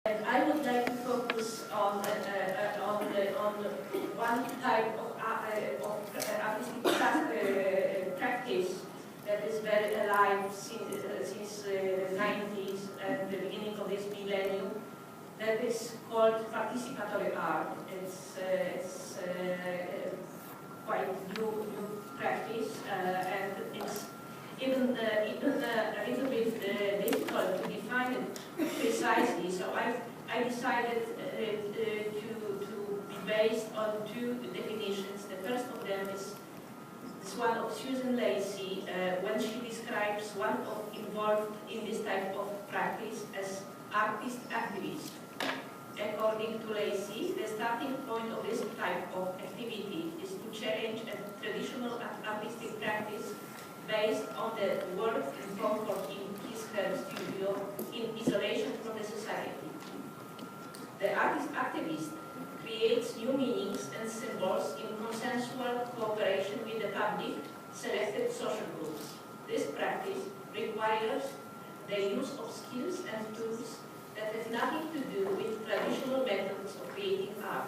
And I would like to focus on one type of artistic practice that is very alive since the 90s and the beginning of this millennium. That is called participatory art. It's quite new practice, and it's even a little bit difficult to define it precisely. So I decided to be based on two definitions. The first of them is this one of Susan Lacey, when she describes one of involved in this type of practice as artist activist. According to Lacey, the starting point of this type of activity is to challenge a traditional artistic practice based on the work and comfort in his/her studio in isolation from the society. The artist activist creates new meanings and symbols in consensual cooperation with the public, selected social groups. This practice requires the use of skills and tools that have nothing to do with traditional methods of creating art.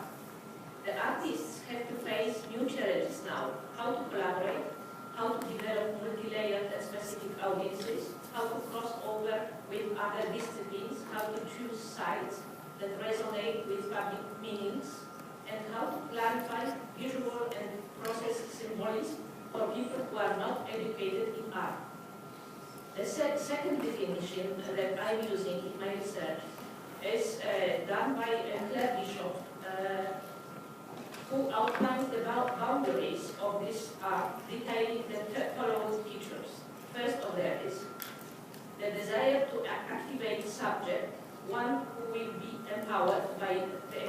The artists have to face new challenges now: how to collaborate, how to develop multi-layered and specific audiences, how to cross over with other disciplines, how to choose sites that resonate with public meanings, and how to clarify visual and process symbolism for people who are not educated in art. The second definition that I'm using in my research is done by Claire Bishop, who outlines the boundaries of this art, detailing the following features. First of them is the desire to activate subject, one who will be empowered by the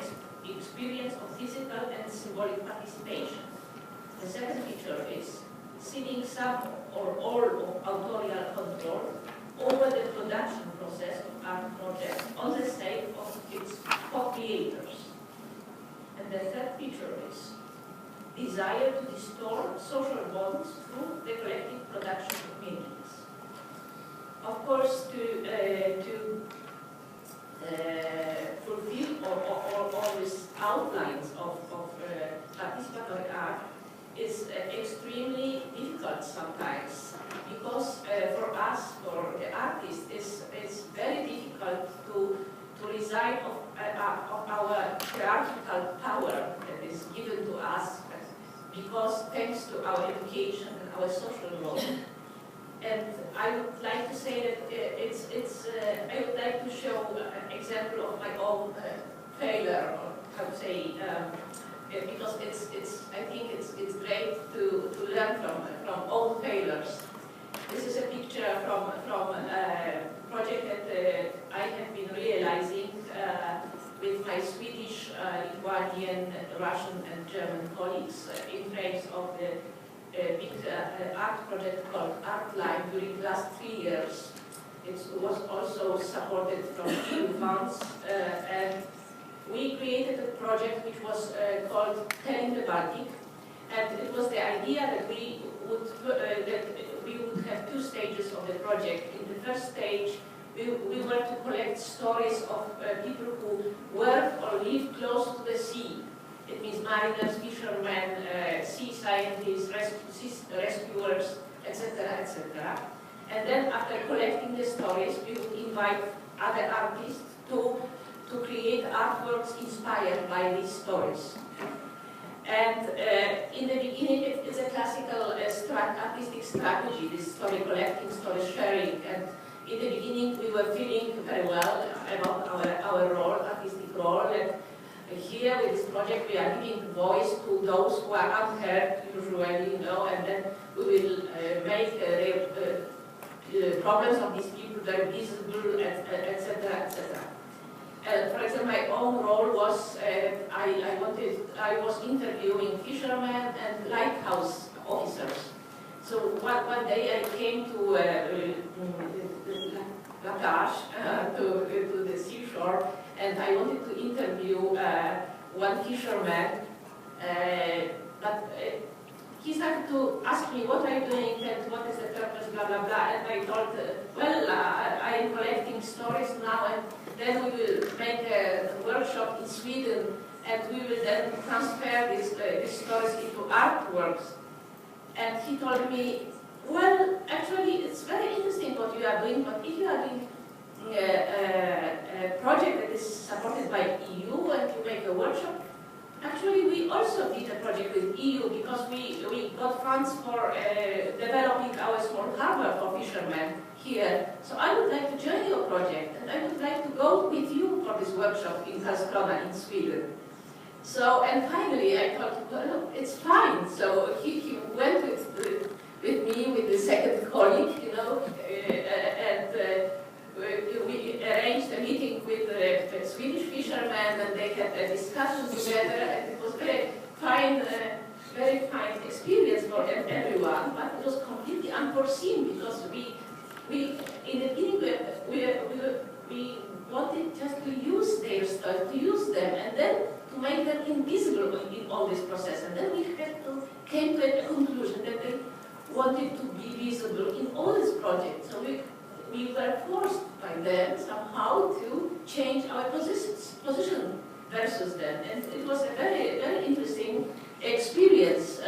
experience of physical and symbolic participation. The second feature is ceding some or all of authorial control over the production process of art projects on the sake of its co-creators. And the third feature is desire to distort social bonds through the collective production of meanings. Of course, to fulfill all these outlines of participatory art is extremely difficult sometimes, because for us, for the artists, it's very difficult to resign of our hierarchical power that is given to us, because thanks to our education and our social role. And I would like to say that I would like to show an example of my own failure, or how to say, because I think it's great to learn from own failures. This is a picture from a project that I have been realizing with my Swedish, Lithuanian, Russian and German colleagues in frames of the big art project called Art Line during the last 3 years. It was also supported from EU funds, and we created a project which was called Telling the Baltic, and it was the idea that we would have two stages of the project. In the first stage, we were to collect stories of people who work or live close to the sea. It means mariners, fishermen, sea scientists, rescuers, etc., etc. And then after collecting the stories, we would invite other artists to create artworks inspired by these stories. And in the beginning, it's a classical artistic strategy, this story collecting, story sharing. And in the beginning, we were feeling very well about our role, artistic role. And here with this project, we are giving voice to those who are unheard, usually, you know, and then we will make the problems of these people very visible, etc., etc. For example, my own role was I was interviewing fishermen and lighthouse officers. So one day I came to La Plage, to the seashore, and I wanted to interview one fisherman, but he started to ask me, what are you doing and what is the purpose, blah, blah, blah, and I told, well, I am collecting stories now, and then we will make a workshop in Sweden, and we will then transfer these stories into artworks. And he told me, well, actually, it's very interesting what you are doing, but if you are doing a project that is supported by EU and you make a workshop, actually, we also did a project with EU because we got funds for developing our small harbor for fishermen here. So I would like to join your project, and I would like to go with you for this workshop in Karlskrona in Sweden. So, and finally I thought, well, it's fine. So he went with me, with the second colleague, you know, and we arranged a meeting with the Swedish fishermen, and they had a discussion together, and it was very fine experience for everyone, but it was completely unforeseen because we in the beginning we wanted just to use their stories, to use them, and then to make them invisible in all this process. And then we came to a conclusion that they wanted to be visible in all these projects. So we were forced by them somehow to change our position versus them. And it was a very, very interesting experience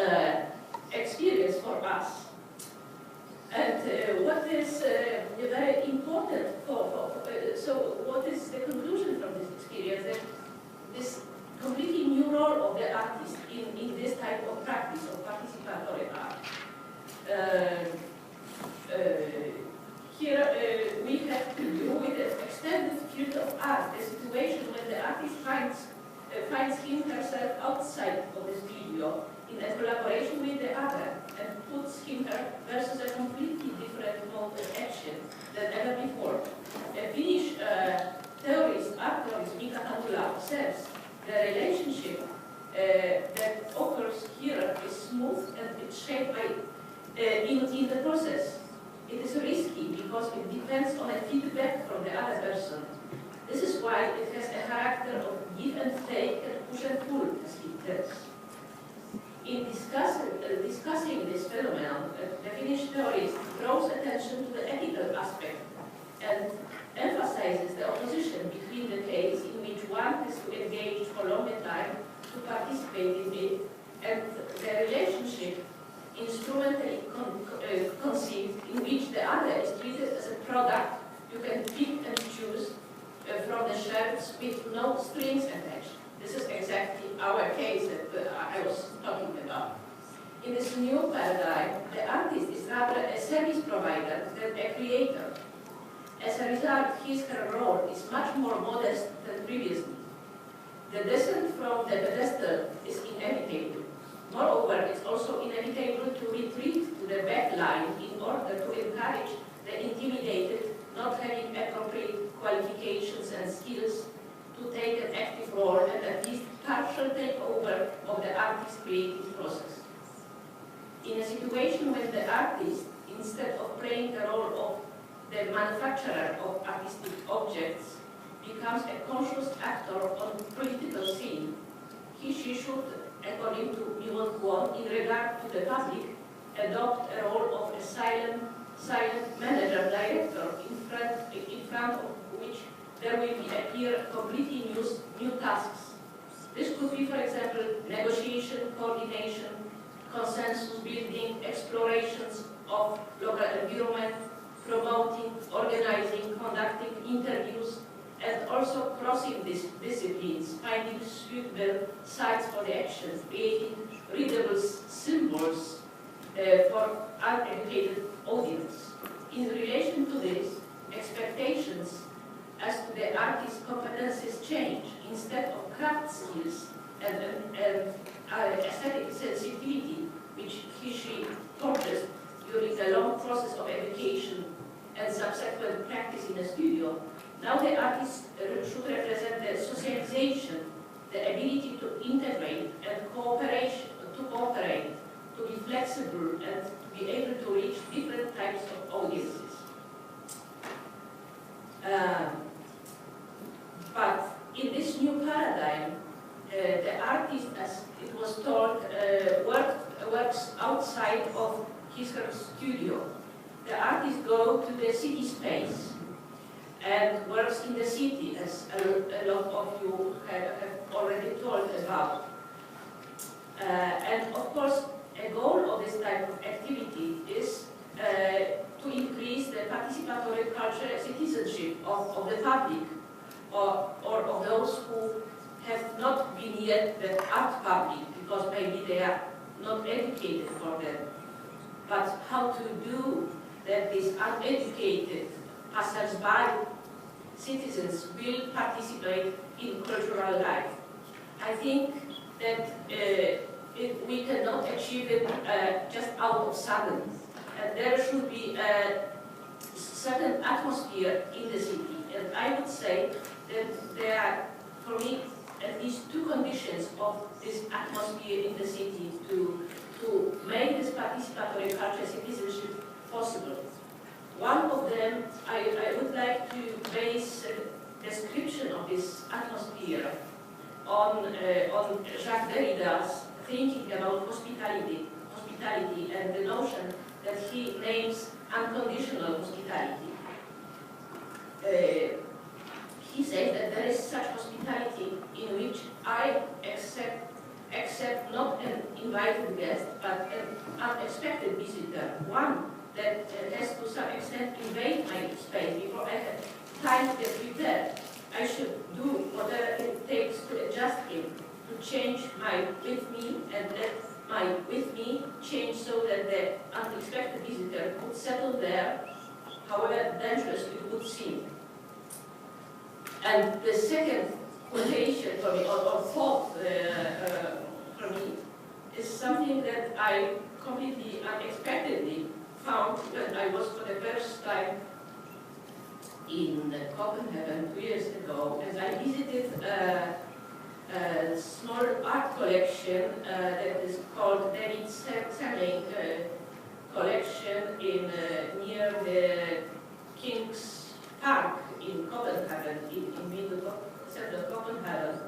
for us. And what is very important so what is the conclusion from this experience? That this completely new role of the artist in this type of practice of participatory art. Here we have to do with the extended field of art, the situation when the artist finds him herself outside of the studio in a collaboration with the other and puts him versus a completely different mode of action than ever before. A Finnish theorist, art theorist, Mika Handula, observes the relationship that occurs here is smooth and it's shaped by in the process. It is risky because it depends on a feedback from the other person. This is why it has a character of give and take and push and pull, as he tells. In discussing this phenomenon, the Finnish theorist draws attention to the ethical aspect and emphasizes the opposition between the case in which one has to engage for a longer time to participate in it and the relationship instrumentally conceived in which the other is treated as a product you can pick and choose from the shelves with no strings attached. This is exactly our case that I was talking about. In this new paradigm, the artist is rather a service provider than a creator. As a result, her role is much more modest than previously. The descent from the pedestal is inevitable. Moreover, it's also inevitable to retreat to the back line in order to encourage the intimidated, not having appropriate qualifications and skills, to take an active role and at least partial takeover of the artist's creative process. In a situation when the artist, instead of playing the role of the manufacturer of artistic objects, becomes a conscious actor on political scene, she should, according to Wolodzko, in regard to the public, adopt a role of a silent manager, director, in front of which there will appear completely new tasks. This could be, for example, negotiation, coordination, consensus building, explorations of local environment, promoting, organizing, conducting interviews, and also crossing these disciplines, finding suitable sites for the actions, creating readable symbols for uneducated audience. In relation to this, expectations as to the artist's competencies change. Instead of craft skills and aesthetic sensitivity, which she purchased during the long process of education and subsequent practice in a studio, now the artist should represent the socialization, the ability to integrate and cooperate, to be flexible and to be able to reach different types of audiences. But in this new paradigm, the artist, as it was told, works outside of her studio. The artists go to the city space. and works in the city, as a lot of you have already told about. And of course, a goal of this type of activity is to increase the participatory culture and citizenship of the public, or of those who have not been yet the art public, because maybe they are not educated for that. But how to do that these uneducated passers-by citizens will participate in cultural life. I think that we cannot achieve it just out of sudden. There should be a certain atmosphere in the city. And I would say that there are, for me, at least two conditions of this atmosphere in the city to make this participatory culture citizenship possible. One of them, I would like to base a description of this atmosphere on Jacques Derrida's thinking about hospitality and the notion that he names unconditional hospitality. He says that there is such hospitality in which I accept not an invited guest, but an unexpected visitor, one that has to some extent invade my space before I have time to get prepared. I should do whatever it takes to adjust him, to change my with me, and let my with me change so that the unexpected visitor could settle there, however dangerous it would seem. And the second quotation for me, or thought for me, is something that I completely unexpectedly found when I was for the first time in Copenhagen 2 years ago, and I visited a small art collection that is called David Semling collection near the King's Park in Copenhagen, in the center of Copenhagen.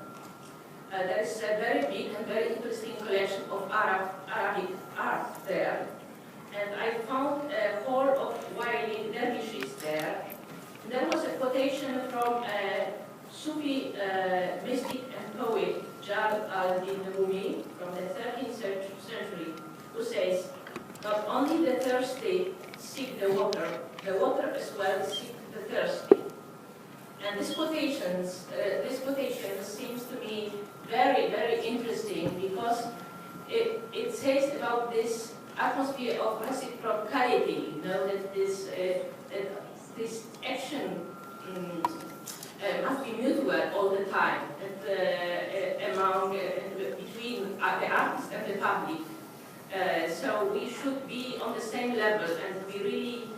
There is a very big and very interesting collection of Arabic art there. And I found a hall of violin dervishes there. And there was a quotation from a Sufi mystic and poet, Jal al-Din Rumi, from the 13th century, who says, "Not only the thirsty seek the water as well seek the thirsty." And this quotation seems to me very, very interesting, because it says about this atmosphere of reciprocality, you know, that this action must be mutual all the time, between the artist and the public. So we should be on the same level, and we really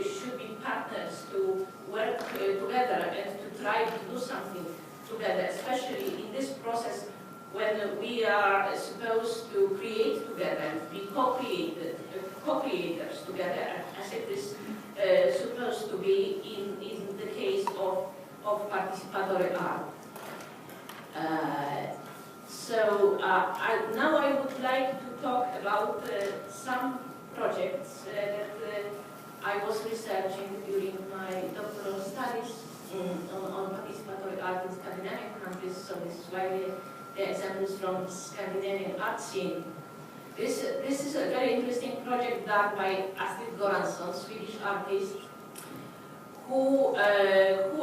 should be partners to work together and to try to do something together, especially in this process when we are supposed to create together and be co-creators together, as it is supposed to be in the case of participatory art. Now I would like to talk about some projects that I was researching during my doctoral studies on participatory art in Scandinavian countries. So this is why the examples from Scandinavian art scene. This is a very interesting project done by Astrid Goransson, Swedish artist, who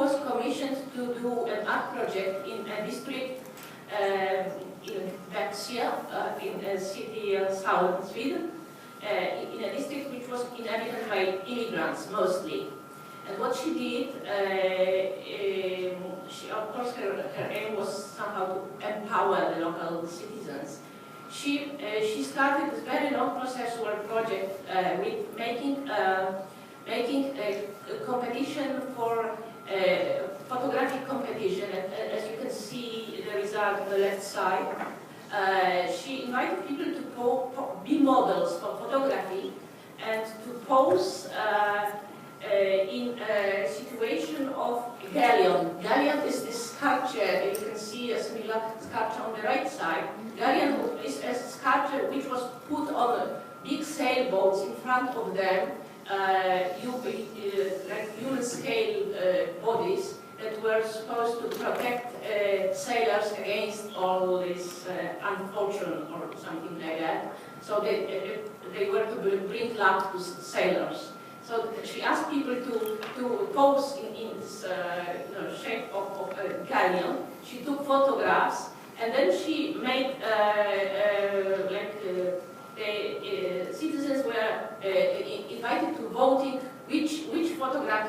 was commissioned to do an art project in a district in Växjö, in a city south Sweden, in a district which was inhabited by immigrants mostly. And what she did, of course her aim was somehow to empower the local citizens. She started this very long processual project with making a competition for photographic competition, and as you can see the result on the left side. She invited people to be models for photography and to pose in a situation of galleon. Galleon is this sculpture, you can see a similar sculpture on the right side. Galleon is a sculpture which was put on big sailboats in front of them, like human scale bodies that were supposed to protect sailors against all this unfortune or something like that. So they were to bring luck to sailors. So she asked people to pose in this shape of a galleon. She took photographs, and then she made the citizens were invited to voting which photograph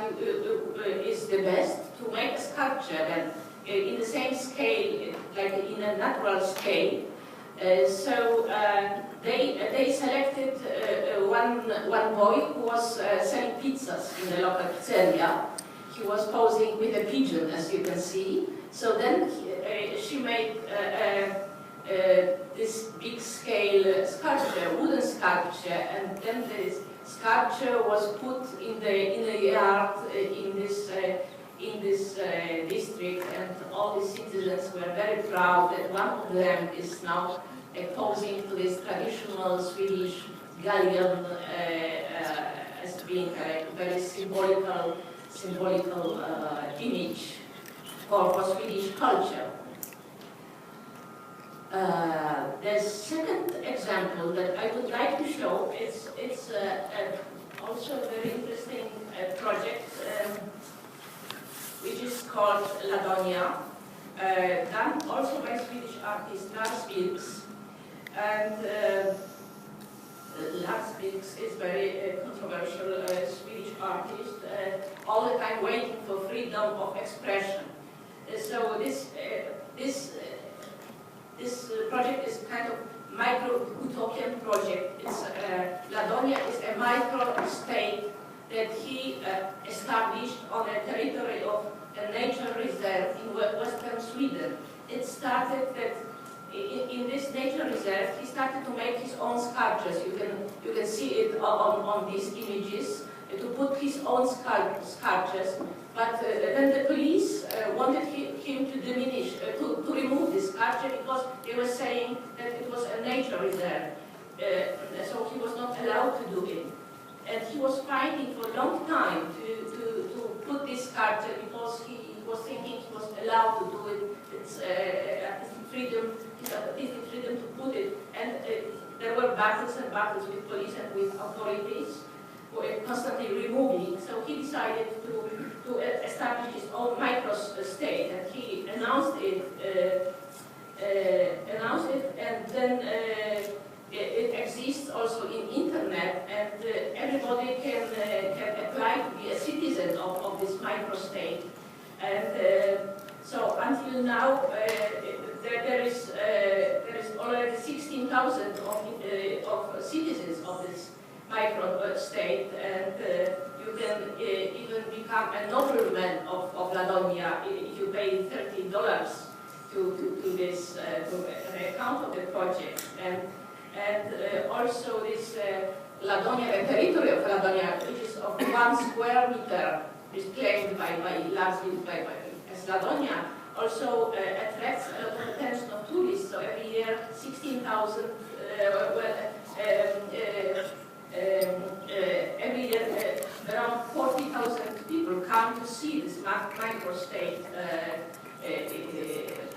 is the best, to make a sculpture and in the same scale, like in a natural scale. So they selected one boy who was selling pizzas in the local pizzeria. He was posing with a pigeon, as you can see. So then she made this big scale sculpture, wooden sculpture, and then this sculpture was put in the yard in this district, and all the citizens were very proud that one of them is now posing to this traditional Swedish galleon as being a very symbolical image for Swedish culture. The second example that I would like to show is also a very interesting project which is called Ladonia, done also by Swedish artist Lars Vilks. And Lars Vilks is very controversial Swedish artist, all the time waiting for freedom of expression. So this project is kind of micro-utopian project. It's, Ladonia is a micro-state that he established on a territory of a nature reserve in western Sweden. It started that in this nature reserve, he started to make his own sculptures. You can see it on these images, to put his own sculptures. But then the police wanted him to diminish, to remove this sculpture, because they were saying that it was a nature reserve. So he was not allowed to do it. And he was fighting for a long time to put this sculpture, because he was thinking he was allowed to do it. It's artistic freedom to put it. And there were battles and battles with police and with authorities who were constantly removing. So he decided to establish his own micro-state, and he announced it, and then it exists also in internet, and everybody can apply to be a citizen of this micro-state. And so until now, there is already 16,000 of citizens of this micro-state, and you can even become a nobleman of Ladonia if you pay $30 to this to an account of the project. And also this Ladonia, the territory of Ladonia, which is of 1 square meter, is claimed by Lars Vilks as Ladonia, also attracts a lot of attention of tourists. So every year, 16,000, every year around 40,000 people come to see this micro-state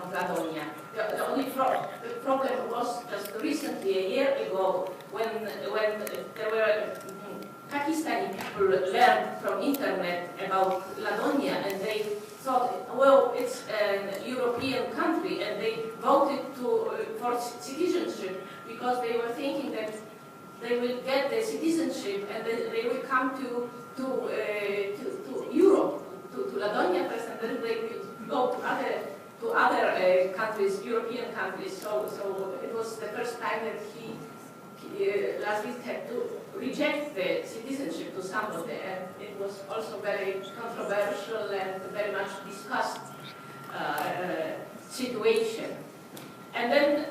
of Ladonia. The only problem was just recently, a year ago, when there were Pakistani people learned from internet about Ladonia, and they thought, well, it's a European country, and they voted for citizenship, because they were thinking that they will get the citizenship and they will come to Europe, to Ladonia first, and then they will go to other countries, European countries. So it was the first time that Lars Vilks had to reject the citizenship to some of them, and it was also very controversial and very much discussed situation. And then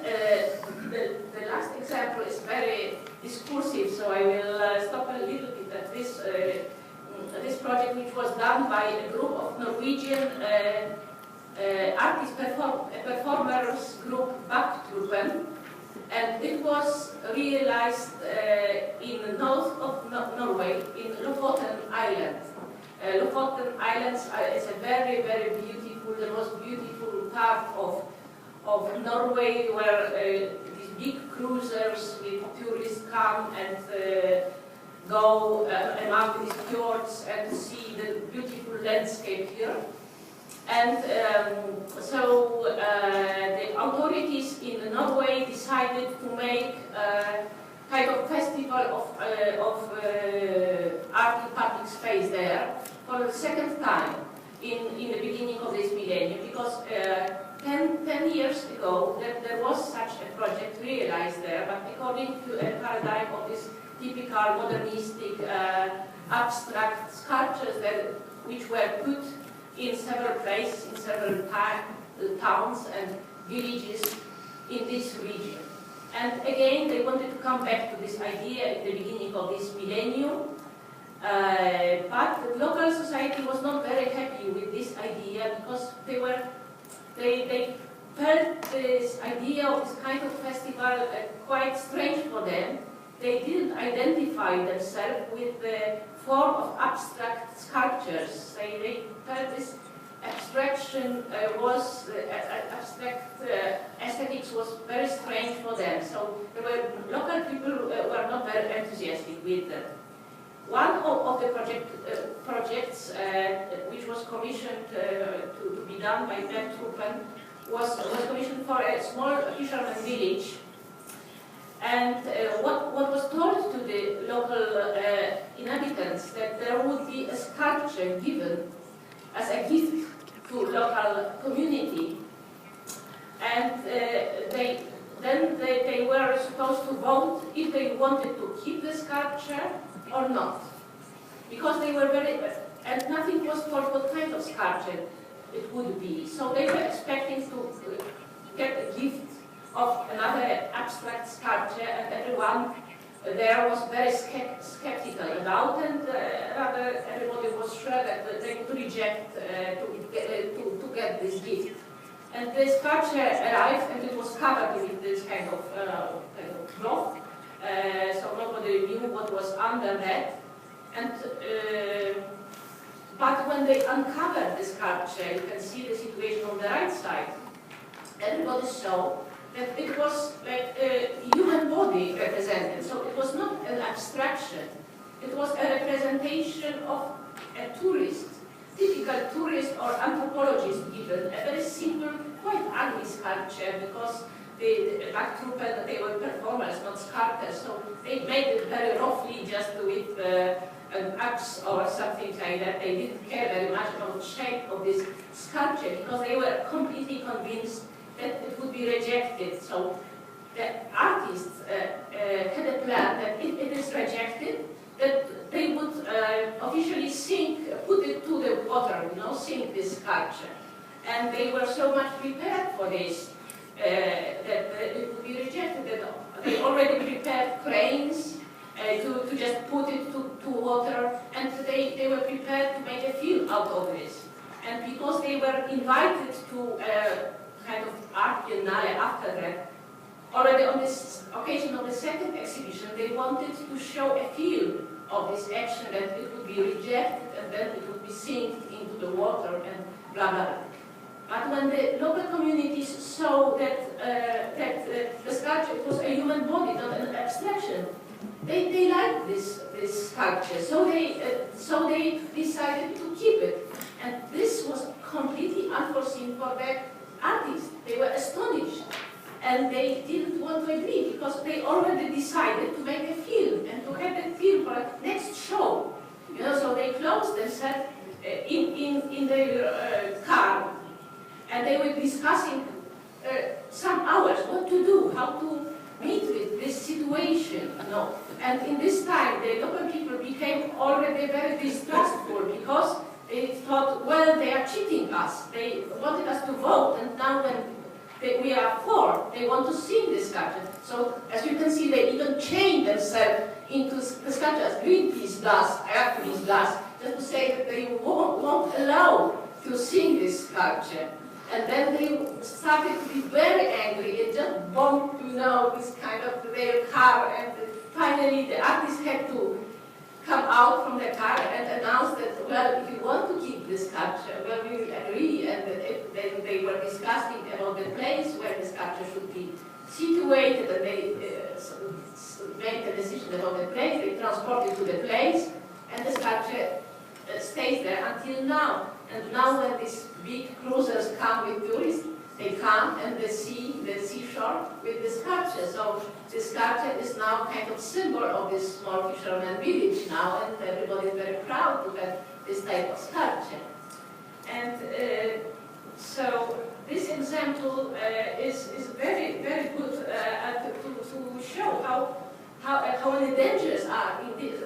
the last example is very discursive, so I will stop a little bit at this project, which was done by a group of Norwegian performers group Baktruppen. And it was realized in the north of Norway, in Lofoten Island. Lofoten Islands is a very, very beautiful, the most beautiful part of Norway, where these big cruisers with tourists come and go among these fjords and see the beautiful landscape here. And so the authorities in Norway decided to make a kind of festival of art in public space there for the second time in the beginning of this millennium, because 10 years ago there was such a project realized there, but according to a paradigm of this typical modernistic abstract sculptures which were put in several places, in several towns and villages in this region. And again, they wanted to come back to this idea at the beginning of this millennium, but the local society was not very happy with this idea, because they felt this idea of this kind of festival quite strange for them. They didn't identify themselves with the form of abstract sculptures. They felt this abstraction abstract aesthetics was very strange for them. So local people were not very enthusiastic with them. One of the projects which was commissioned to be done by Truppen was commissioned for a small fisherman village. And what was told to the local inhabitants, that there would be a sculpture given as a gift to local community. And they were supposed to vote if they wanted to keep the sculpture or not. Because they were and nothing was told what kind of sculpture it would be. So they were expecting to get a gift of another abstract sculpture, and everyone there was very skeptical about, and rather everybody was sure that they would reject to get this gift. And the sculpture arrived, and it was covered with this kind of cloth, so nobody knew what was under that. And but when they uncovered the sculpture, you can see the situation on the right side. Everybody saw that it was like a human body represented. So it was not an abstraction. It was a representation of a tourist, typical tourist or anthropologist even, a very simple, quite ugly sculpture, because the Truppen, they were performers, not sculptors, so they made it very roughly, just with an axe or something like that. They didn't care very much about the shape of this sculpture, because they were completely convinced that it would be rejected. So the artists had a plan that if it is rejected, that they would officially put it to the water, sink this sculpture. And they were so much prepared for this that it would be rejected, that they already prepared cranes to just put it to water, and they were prepared to make a film out of this. And because they were invited to kind of art biennale after that, already on this occasion of the second exhibition, they wanted to show a film of this action, that it would be rejected and then it would be sink into the water and blah blah blah. But when the local communities saw that the sculpture was a human body, not an abstraction, they liked this sculpture, so they decided to keep it. And this was completely unforeseen for the artists. They were astonished, and they didn't want to agree, because they already decided to make a film and to have that film for the next show. So they closed themselves in their car, and they were discussing some hours what to do, how to meet with this situation. And in this time, the local people became already very distrustful, because they thought, well, they are cheating us. They wanted us to vote, and now when we are for, they want to sing this sculpture. So, as you can see, they even changed themselves into the sculpture as Greenpeace does, Airpeace does, just to say that they won't allow to sing this sculpture. And then they started to be very angry and just bombed, this kind of their car, and finally the artist had to come out from the car and announce that, well, if you want to keep this sculpture, well, we will agree, and then they were discussing about the place where the sculpture should be situated, and they made the decision about the place, they transported to the place, and the sculpture stays there until now. And now when these big cruisers come with tourists, they come and they see the seashore with the sculpture. So the sculpture is now kind of symbol of this small fisherman village now, and everybody is very proud to have this type of sculpture. And so this example is very, very good to show how many dangers are in this,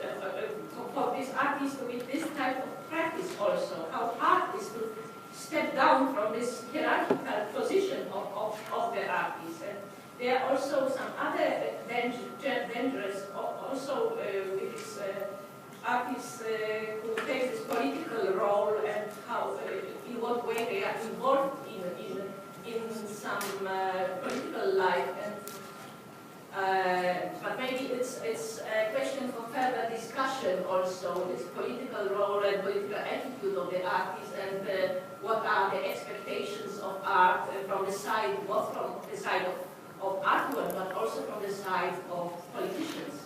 for this artist with this type of practice also, how hard is to step down from this hierarchical position of the artist. And there are also some other dangers also with this artists who take this political role, and how, in what way they are involved in some political life. And but maybe it's a question for further discussion also, this political role and political attitude of the artist, and what are the expectations of art from the side, both from the side of artwork, but also from the side of politicians.